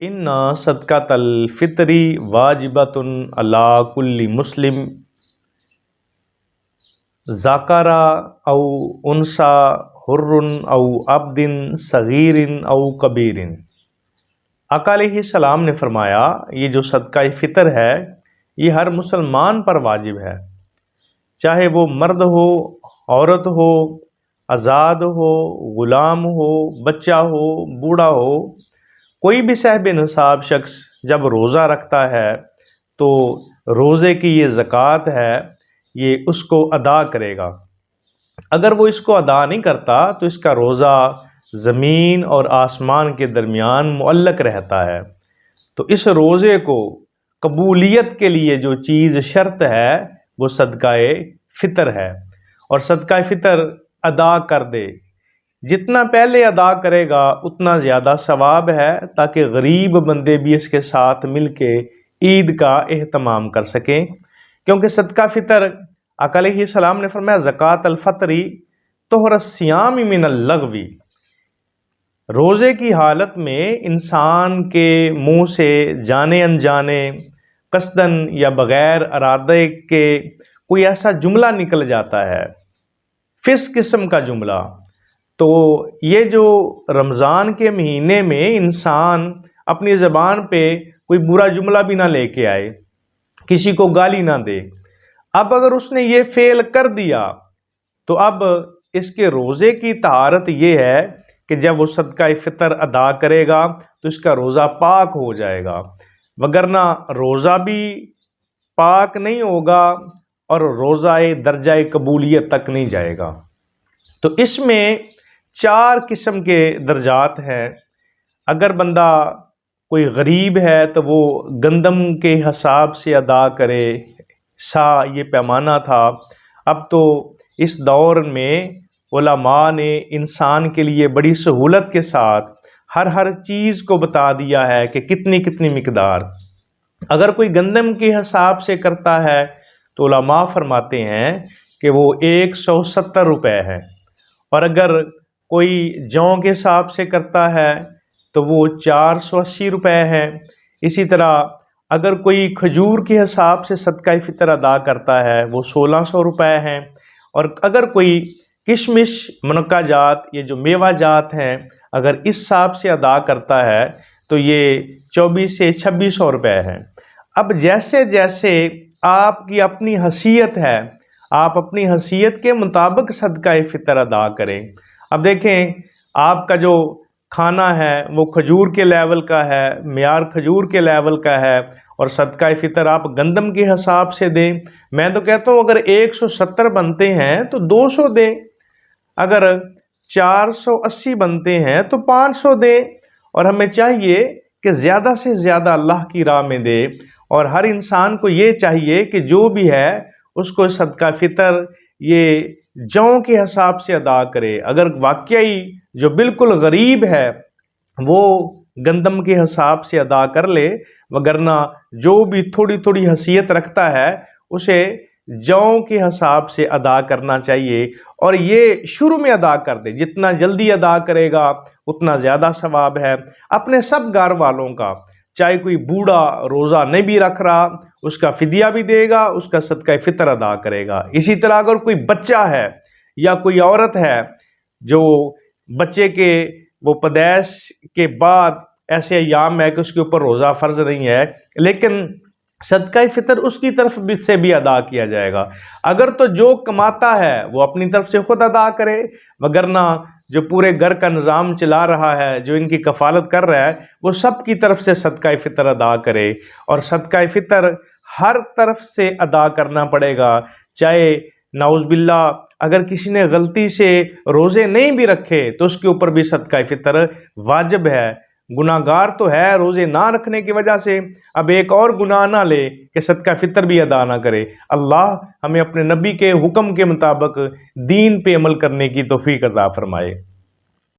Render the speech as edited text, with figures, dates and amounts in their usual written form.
ان صدقۃ الفطری واجبۃ علی کل مسلم ذکر او انثی حر او عبد صغیر او کبیر۔ آقا علیہ السلام نے فرمایا یہ جو صدقہ فطر ہے یہ ہر مسلمان پر واجب ہے، چاہے وہ مرد ہو، عورت ہو، آزاد ہو، غلام ہو، بچہ ہو، بوڑھا ہو۔ کوئی بھی صاحب نصاب شخص جب روزہ رکھتا ہے تو روزے کی یہ زکوٰۃ ہے یہ اس کو ادا کرے گا۔ اگر وہ اس کو ادا نہیں کرتا تو اس کا روزہ زمین اور آسمان کے درمیان معلق رہتا ہے۔ تو اس روزے کو قبولیت کے لیے جو چیز شرط ہے وہ صدقہ فطر ہے، اور صدقہ فطر ادا کر دے، جتنا پہلے ادا کرے گا اتنا زیادہ ثواب ہے، تاکہ غریب بندے بھی اس کے ساتھ مل کے عید کا اہتمام کر سکیں۔ کیونکہ صدقہ فطر آقا علیہ السلام نے فرمایا زکوٰۃ الفطری طہر الصیام من اللغو، روزے کی حالت میں انسان کے منہ سے جانے انجانے قصداً یا بغیر ارادے کے کوئی ایسا جملہ نکل جاتا ہے، فسق قسم کا جملہ، تو یہ جو رمضان کے مہینے میں انسان اپنی زبان پہ کوئی برا جملہ بھی نہ لے کے آئے، کسی کو گالی نہ دے۔ اب اگر اس نے یہ فعل کر دیا تو اب اس کے روزے کی طہارت یہ ہے کہ جب وہ صدقہ فطر ادا کرے گا تو اس کا روزہ پاک ہو جائے گا، وگرنہ روزہ بھی پاک نہیں ہوگا اور روزہ درجہ قبولیت تک نہیں جائے گا۔ تو اس میں 4 قسم کے درجات ہیں۔ اگر بندہ کوئی غریب ہے تو وہ گندم کے حساب سے ادا کرے، سا یہ پیمانہ تھا، اب تو اس دور میں علماء نے انسان کے لیے بڑی سہولت کے ساتھ ہر چیز کو بتا دیا ہے کہ کتنی کتنی مقدار۔ اگر کوئی گندم کے حساب سے کرتا ہے تو علماء فرماتے ہیں کہ وہ 170 روپے ہے، اور اگر کوئی جوں کے حساب سے کرتا ہے تو وہ 480 روپے ہے۔ اسی طرح اگر کوئی کھجور کے حساب سے صدقہ فطر ادا کرتا ہے وہ 1600 روپے ہیں، اور اگر کوئی کشمش منقع جات یہ جو میوہ جات ہیں اگر اس حساب سے ادا کرتا ہے تو یہ 2400 سے 2600 روپے ہیں۔ اب جیسے جیسے آپ کی اپنی حیثیت ہے، آپ اپنی حیثیت کے مطابق صدقہ فطر ادا کریں۔ اب دیکھیں آپ کا جو کھانا ہے وہ کھجور کے لیول کا ہے، معیار کھجور کے لیول کا ہے، اور صدقہ فطر آپ گندم کے حساب سے دیں۔ میں تو کہتا ہوں اگر 170 بنتے ہیں تو 200 دیں، اگر 480 بنتے ہیں تو 500 دیں، اور ہمیں چاہیے کہ زیادہ سے زیادہ اللہ کی راہ میں دے، اور ہر انسان کو یہ چاہیے کہ جو بھی ہے اس کو صدقہ فطر یہ جوں کے حساب سے ادا کرے۔ اگر واقعی جو بالکل غریب ہے وہ گندم کے حساب سے ادا کر لے، وگرنہ جو بھی تھوڑی تھوڑی حیثیت رکھتا ہے اسے جوں کے حساب سے ادا کرنا چاہیے، اور یہ شروع میں ادا کر دے، جتنا جلدی ادا کرے گا اتنا زیادہ ثواب ہے۔ اپنے سب گھر والوں کا، چاہے کوئی بوڑھا روزہ نہیں بھی رکھ رہا اس کا فدیہ بھی دے گا، اس کا صدقہ فطر ادا کرے گا۔ اسی طرح اگر کوئی بچہ ہے یا کوئی عورت ہے جو بچے کے وہ پیدائش کے بعد ایسے ایام ہے کہ اس کے اوپر روزہ فرض نہیں ہے، لیکن صدقہ فطر اس کی طرف سے بھی ادا کیا جائے گا۔ اگر تو جو کماتا ہے وہ اپنی طرف سے خود ادا کرے، وگرنہ جو پورے گھر کا نظام چلا رہا ہے، جو ان کی کفالت کر رہا ہے، وہ سب کی طرف سے صدقہ فطر ادا کرے۔ اور صدقہ فطر ہر طرف سے ادا کرنا پڑے گا، چاہے نعوذ باللہ اگر کسی نے غلطی سے روزے نہیں بھی رکھے تو اس کے اوپر بھی صدقہ فطر واجب ہے۔ گناہ گار تو ہے روزے نہ رکھنے کی وجہ سے، اب ایک اور گناہ نہ لے کہ صدقہ فطر بھی ادا نہ کرے۔ اللہ ہمیں اپنے نبی کے حکم کے مطابق دین پہ عمل کرنے کی توفیق عطا فرمائے۔